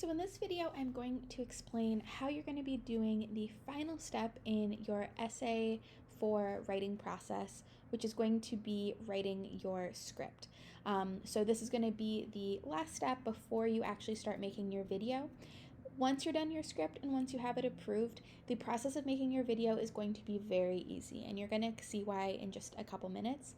So in this video, I'm going to explain how you're going to be doing the final step in your essay for writing process, which is going to be writing your script. So this is going to be the last step before you actually start making your video. Once you're done your script and once you have it approved, the process of making your video is going to be very easy, and you're going to see why in just a couple minutes.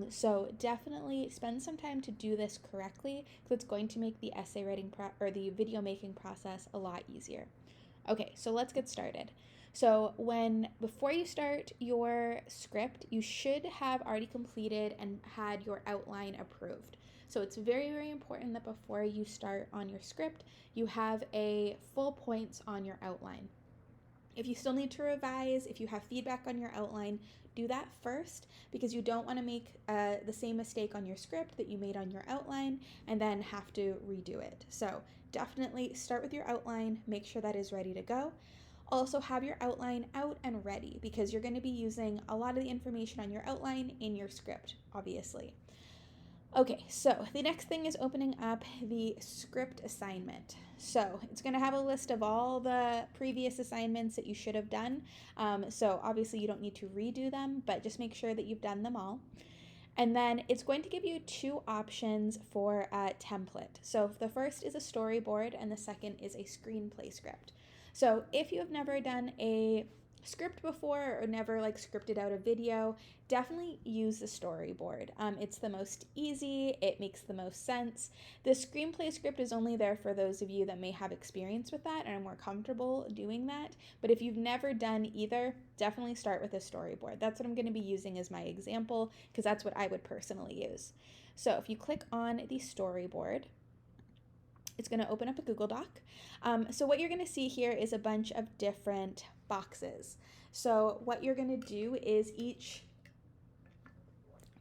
So definitely spend some time to do this correctly, because it's going to make the essay writing or the video making process a lot easier. Okay, so let's get started. So before you start your script, you should have already completed and had your outline approved. So it's very, very important that before you start on your script, you have a full points on your outline. If you still need to revise, if you have feedback on your outline, do that first, because you don't want to make the same mistake on your script that you made on your outline and then have to redo it. So definitely start with your outline, make sure that is ready to go. Also have your outline out and ready, because you're going to be using a lot of the information on your outline in your script, obviously. Okay, so the next thing is opening up the script assignment. So it's going to have a list of all the previous assignments that you should have done. So obviously you don't need to redo them, but just make sure that you've done them all. And then it's going to give you two options for a template. So the first is a storyboard and the second is a screenplay script. So if you have never done a script before or never scripted out a video, definitely use the storyboard. It's the most easy, it makes the most sense. The screenplay script is only there for those of you that may have experience with that and are more comfortable doing that. But if you've never done either, definitely start with a storyboard. That's what I'm going to be using as my example, because that's what I would personally use. So if you click on the storyboard, it's going to open up a Google Doc. So what you're going to see here is a bunch of different boxes. So what you're going to do is each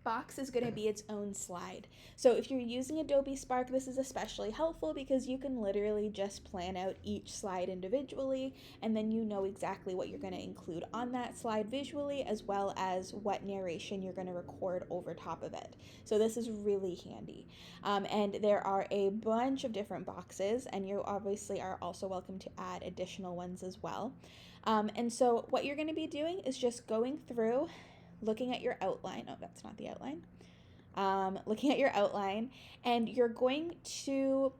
box is going to be its own slide. So if you're using Adobe Spark, this is especially helpful because you can literally just plan out each slide individually, and then you know exactly what you're going to include on that slide visually, as well as what narration you're going to record over top of it. So this is really handy. And there are a bunch of different boxes, and you obviously are also welcome to add additional ones as well. And so what you're going to be doing is just going through, looking at your outline. Oh, that's not the outline. Looking at your outline, and you're going to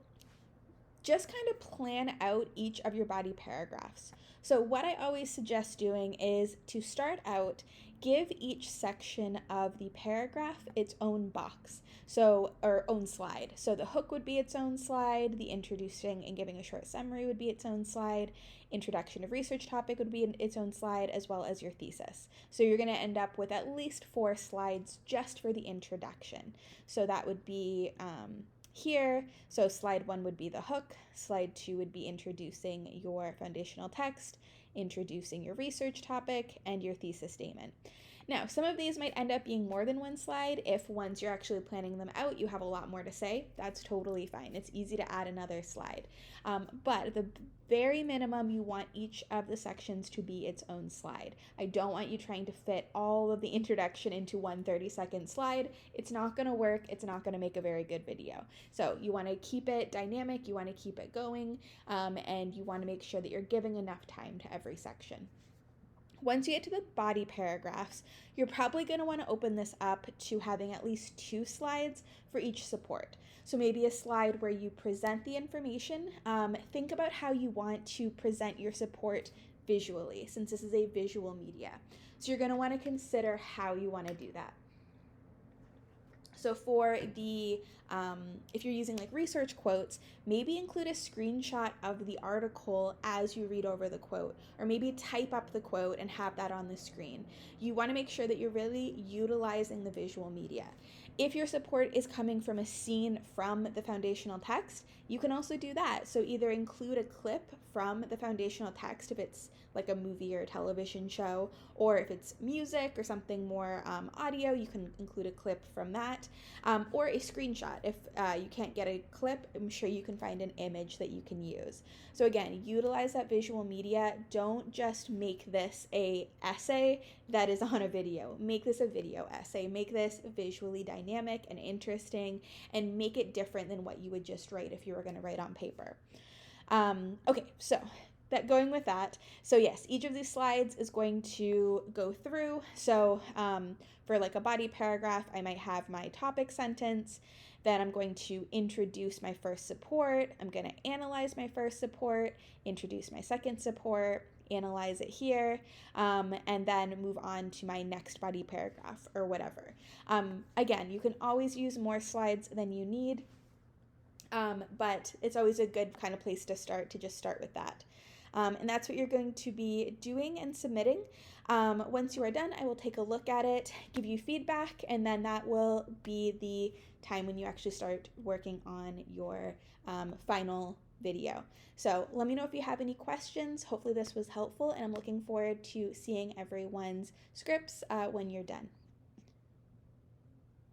just kind of plan out each of your body paragraphs. So what I always suggest doing is to start out, give each section of the paragraph its own box, or own slide. So the hook would be its own slide, the introducing and giving a short summary would be its own slide, introduction of research topic would be its own slide, as well as your thesis. So you're going to end up with at least 4 slides just for the introduction. So that would be here. So slide 1 would be the hook, slide 2 would be introducing your foundational text, introducing your research topic, and your thesis statement. Now, some of these might end up being more than 1 slide. If once you're actually planning them out, you have a lot more to say, that's totally fine. It's easy to add another slide. But at the very minimum, you want each of the sections to be its own slide. I don't want you trying to fit all of the introduction into one 30-second slide. It's not going to work. It's not going to make a very good video. So you want to keep it dynamic, you want to keep it going, and you want to make sure that you're giving enough time to every section. Once you get to the body paragraphs, you're probably going to want to open this up to having at least 2 slides for each support. So maybe a slide where you present the information. Think about how you want to present your support visually, since this is a visual media. So you're going to want to consider how you want to do that. So for the, if you're using research quotes, maybe include a screenshot of the article as you read over the quote, or maybe type up the quote and have that on the screen. You want to make sure that you're really utilizing the visual media. If your support is coming from a scene from the foundational text, you can also do that. So either include a clip from the foundational text if it's like a movie or a television show, or if it's music or something more audio, you can include a clip from that, or a screenshot. If you can't get a clip, I'm sure you can find an image that you can use. So again, utilize that visual media. Don't just make this a essay that is on a video. Make this a video essay. Make this visually dynamic and interesting, and make it different than what you would just write if you were going to write on paper. Okay, so that going with that. So yes, each of these slides is going to go through. So for like a body paragraph, I might have my topic sentence. Then I'm going to introduce my first support. I'm going to analyze my first support, introduce my second support, analyze it here, and then move on to my next body paragraph or whatever. Again, you can always use more slides than you need. But it's always a good kind of place to start, to just start with that. And that's what you're going to be doing and submitting. Once you are done, I will take a look at it, give you feedback, and then that will be the time when you actually start working on your final video. So let me know if you have any questions. Hopefully this was helpful, and I'm looking forward to seeing everyone's scripts when you're done.